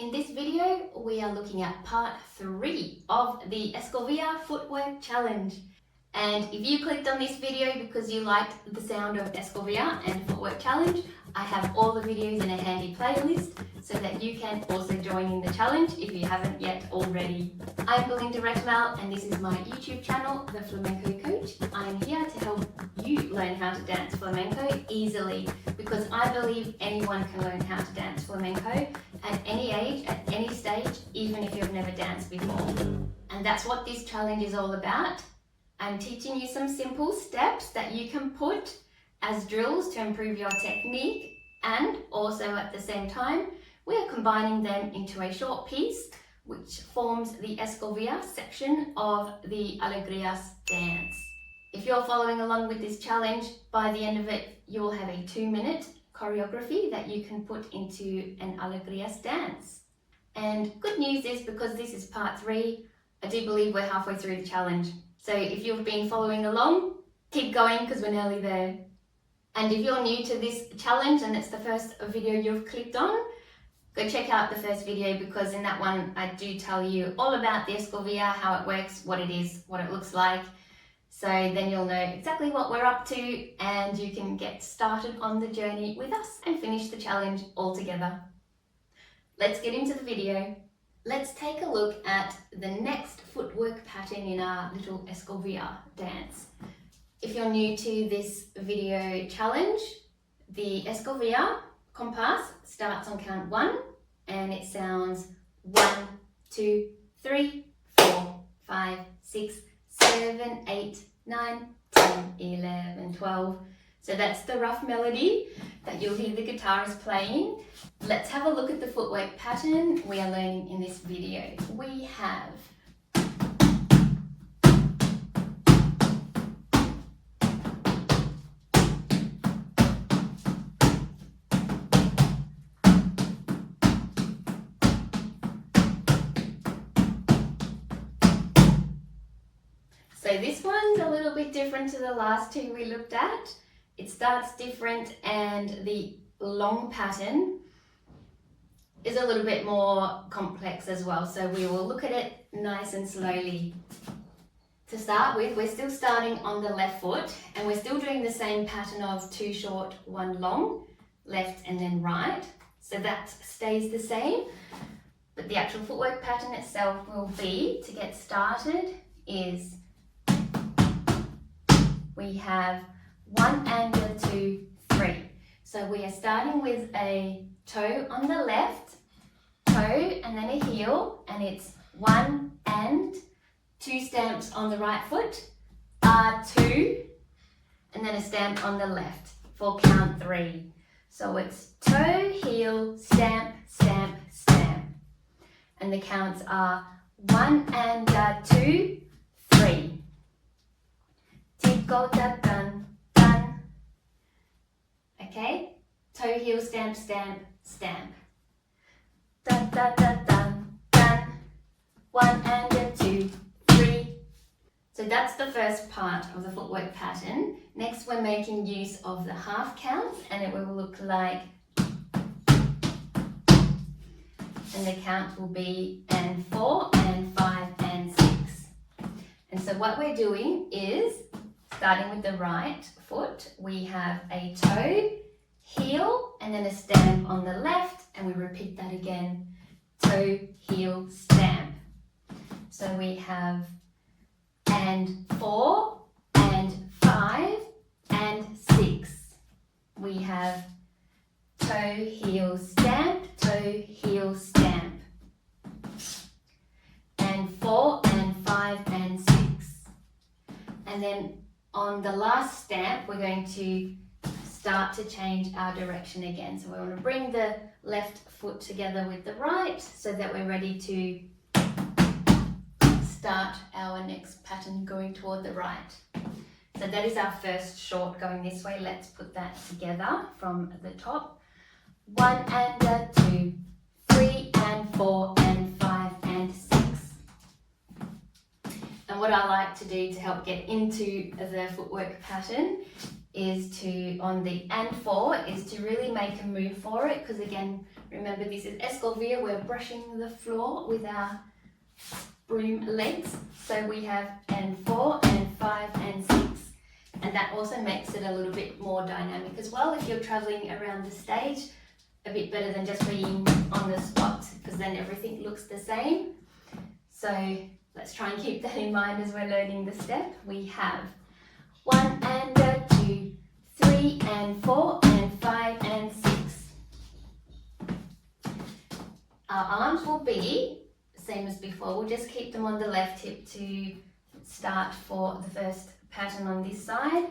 In this video, we are looking at part 3 of the Escobilla Footwork Challenge. And if you clicked on this video because you liked the sound of Escobilla and Footwork Challenge, I have all the videos in a handy playlist so that you can also join in the challenge if you haven't yet already. I'm Belinda Recmal and this is my YouTube channel, The Flamenco Coach. I'm here to help you learn how to dance flamenco easily because I believe anyone can learn how to dance flamenco at any age, at any stage, even if you've never danced before. And that's what this challenge is all about. I'm teaching you some simple steps that you can put as drills to improve your technique, and also at the same time we are combining them into a short piece which forms the Escobilla section of the Alegrías dance. If you're following along with this challenge, by the end of it you will have a 2-minute choreography that you can put into an Alegrías dance. And good news is, because this is part 3, I do believe we're halfway through the challenge. So if you've been following along, keep going because we're nearly there. And if you're new to this challenge and it's the first video you've clicked on, go check out the first video because in that one I do tell you all about the Escobilla, how it works, what it is, what it looks like. So then you'll know exactly what we're up to and you can get started on the journey with us and finish the challenge all together. Let's get into the video. Let's take a look at the next footwork pattern in our little Escobilla dance. If you're new to this video challenge, the Escobilla compás starts on count 1 and it sounds 1, 2, 3, 4, 5, 6, 7, 8, 9, 10, 11, 12. So that's the rough melody that you'll hear the guitarist playing. Let's have a look at the footwork pattern we are learning in this video. We have So this one's a little bit different to the last two we looked at. It starts different and the long pattern is a little bit more complex as well. So we will look at it nice and slowly. To start with, we're still starting on the left foot and we're still doing the same pattern of 2 short, 1 long, left and then right. So that stays the same. But the actual footwork pattern itself will be, to get started, is we have 1 and a 2, 3. So we are starting with a toe on the left, toe and then a heel, and it's 1 and 2 stamps on the right foot, R2, and then a stamp on the left for count 3. So it's toe, heel, stamp, stamp, stamp. And the counts are 1 and 2, 3. Tico da dun, dun. Okay? Toe, heel, stamp, stamp, stamp. Da da da dun, dun. 1 and a 2, 3. So that's the first part of the footwork pattern. Next we're making use of the half count and it will look like, and the count will be and 4 and 5 and 6. And so what we're doing is, starting with the right foot, we have a toe, heel, and then a stamp on the left, and we repeat that again, toe, heel, stamp. So we have and 4, and 5, and 6. We have toe, heel, stamp, toe, heel, stamp. And 4, and 5, and 6. And then on the last stamp, we're going to start to change our direction again. So we want to bring the left foot together with the right so that we're ready to start our next pattern going toward the right. So that is our first short going this way. Let's put that together from the top. 1 and a 2, 3 and 4 and 5 and 6. And what I like to do to help get into the footwork pattern is to, on the and 4, is to really make a move for it, because again, Remember, this is Escobilla. We're brushing the floor with our broom legs. So we have and 4 and 5 and 6. And that also makes it a little bit more dynamic as well if you're traveling around the stage. A bit better than just being on the spot, because then everything looks the same. So let's try and keep that in mind as we're learning the step. We have 1 and 2, 3 and 4 and 5 and 6. Our arms will be the same as before. We'll just keep them on the left hip to start for the first pattern on this side.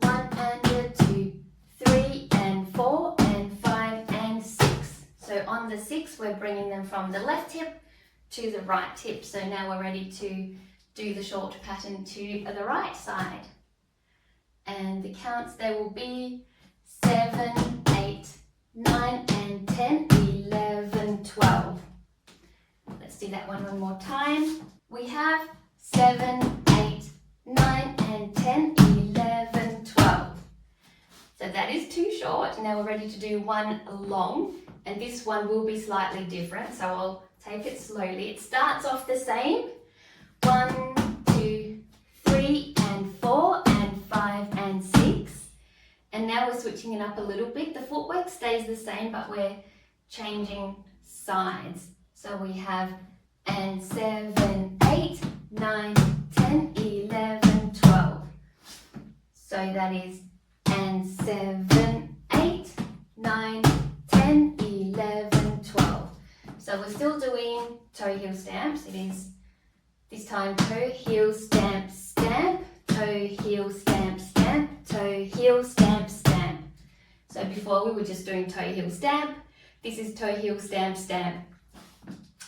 1 and 2, 3 and 4 and 5 and 6. So on the 6, we're bringing them from the left hip to the right hip. So now we're ready to do the short pattern to the right side. And the counts, there will be 7, 8, 9 and 10, 11, 12. Let's do that one more time. We have 7, 8, 9 and 10, 11, 12. So that is too short. Now we're ready to do one long, and this one will be slightly different. So I'll take it slowly. It starts off the same. 1, 2, 3 and 4 and 5 and 6. And now we're switching it up a little bit. The footwork stays the same, but we're changing sides. So we have and 7, 8, 9, 10, 11, 12. So that is and 7, 8, 9, 10, 11, 12. So we're still doing toe heel stamps. It is this time toe heel stamp stamp, toe heel stamp stamp, toe heel stamp stamp. So before we were just doing toe heel stamp. This is toe heel stamp stamp.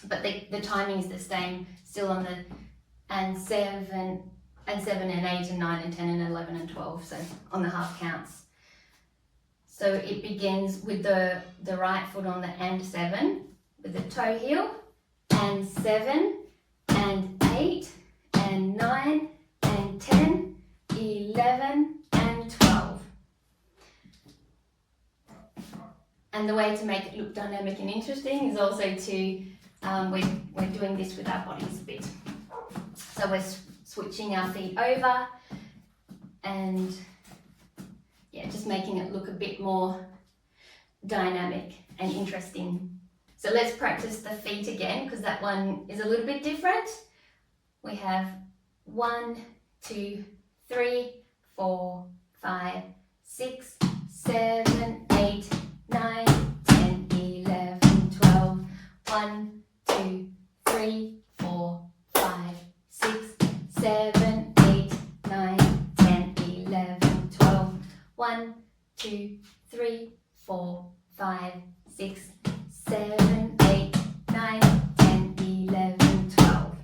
But the timing is the same, still on the and 7 and 8 and 9 and 10 and 11 and 12, so on the half counts. So it begins with the right foot on the and 7 with the toe heel, and 7 and 8 and 9 and 10, 11 and 12. And the way to make it look dynamic and interesting is also to we're doing this with our bodies a bit. So we're switching our feet over and yeah, just making it look a bit more dynamic and interesting. So let's practice the feet again, because that one is a little bit different. We have 1, 2, 3, 4, 5, 6, 7, 8, 9, 10, 11, 12. 1, 2, 3, 4, 5, 6, 7, 8, 9, 10, 11, 12. 1, 2, 3, 4, 5, 6, 7, 8, 9, 10, 11, 12.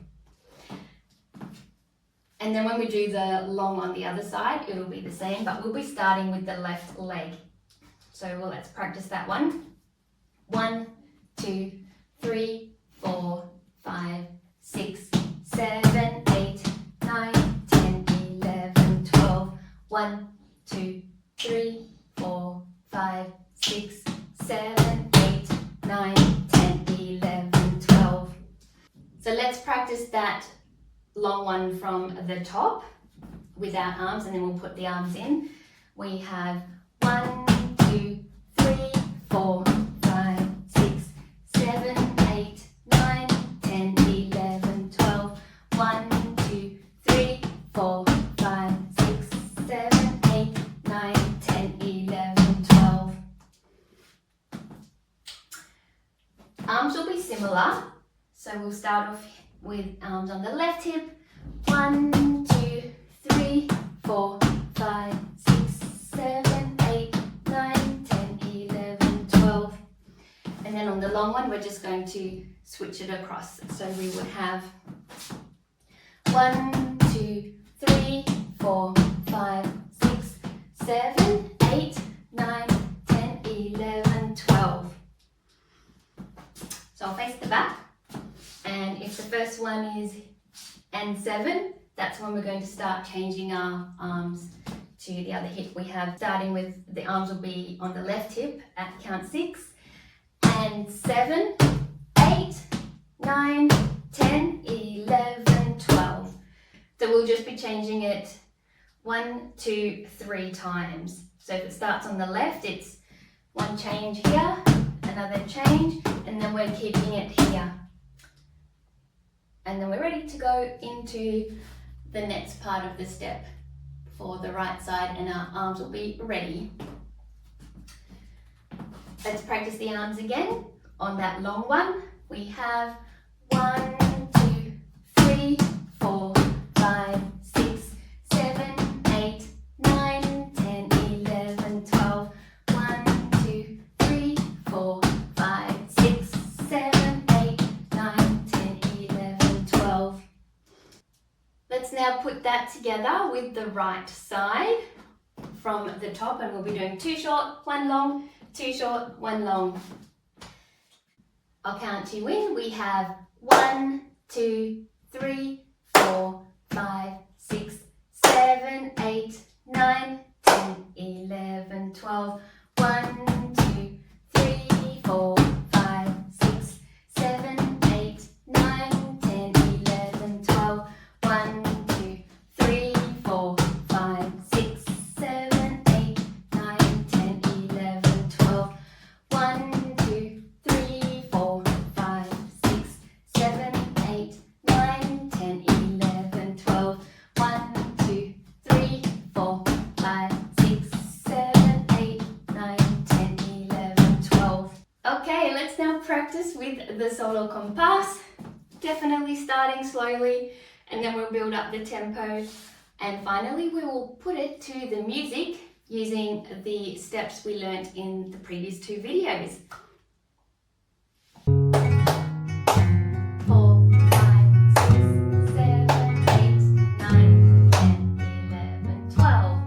And then when we do the long on the other side, it'll be the same, but we'll be starting with the left leg. So let's practice that one. 1, 2, 3, 4, 5, 6, 7, 8, 9, 10, 11, 12. 1, 2, 3, 4, 5, 6, 7, 8, 9, 10, 11, 12. So let's practice that long one from the top without arms, and then we'll put the arms in. We have 1, 2, 3, 4, 5, 6, 7, 8, 9, 10, 11, 12. 1, 2, 3, 4, 5, 6, 7, 8, 9, 10, 11, 12. Arms will be similar. So we'll start off with arms on the left hip. 1, 2, 3, 4, 5, 6, 7, 8, 9, 10, 11, 12. And then on the long one, we're just going to switch it across. So we would have 1, 2, 3, 4, 5, 6, 7, 8, 9, 10, 11, 12. So I'll face the back. And if the first one is and 7, that's when we're going to start changing our arms to the other hip. We have, starting with the arms will be on the left hip at count 6. and 7, 8, 9, 10, 11, 12. So we'll just be changing it 1, 2, 3 times. So if it starts on the left, it's one change here, another change, and then we're keeping it here. And then we're ready to go into the next part of the step for the right side, and our arms will be ready. Let's practice the arms again. On that long one, we have 1, 2, 3, 4, 5, 6, 7, 8, 9, 10, 11, 12. 1, 2, 3, 4, 5, 6, 7, 8, 9, 10, 11, 12. Let's now put that together with the right side from the top, and we'll be doing 2 short, 1 long, 2 short, 1 long. I'll count you in. We have 1, 2, 3, 4, 5, 6, 7, 8, 9, 10, 11, 12. 1, 2, 3, 4, 5, 6, 7, 8, 9, 10, 11, 12. 1, 2, 3, 4, 5, 6, 7, 8, 9, 10, 11, 12. 1, 2, 3, 4, 5, 6, 7, 8, 9, 10, 11, 12. 1, 2, 3, 4, 5, 6, 7, 8, 9, 10, 11, 12. Okay, let's now practice with the solo compás. Definitely starting slowly, and then we'll build up the tempo, and finally we will put it to the music using the steps we learnt in the previous 2 videos. 4, 5, 6, 7, 8, 9, 10, 11, 12.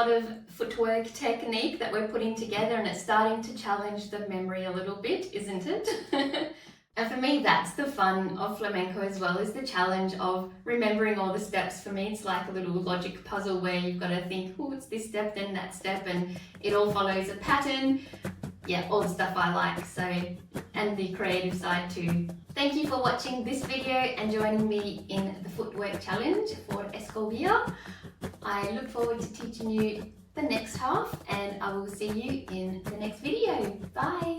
lot of footwork technique that we're putting together, and it's starting to challenge the memory a little bit, isn't it? And for me, that's the fun of flamenco as well, is the challenge of remembering all the steps. For me, it's like a little logic puzzle where you've got to think, oh, it's this step, then that step, and it all follows a pattern. Yeah, all the stuff I like, so, and the creative side too. Thank you for watching this video and joining me in the footwork challenge for Escobilla. I look forward to teaching you the next half, and I will see you in the next video. Bye!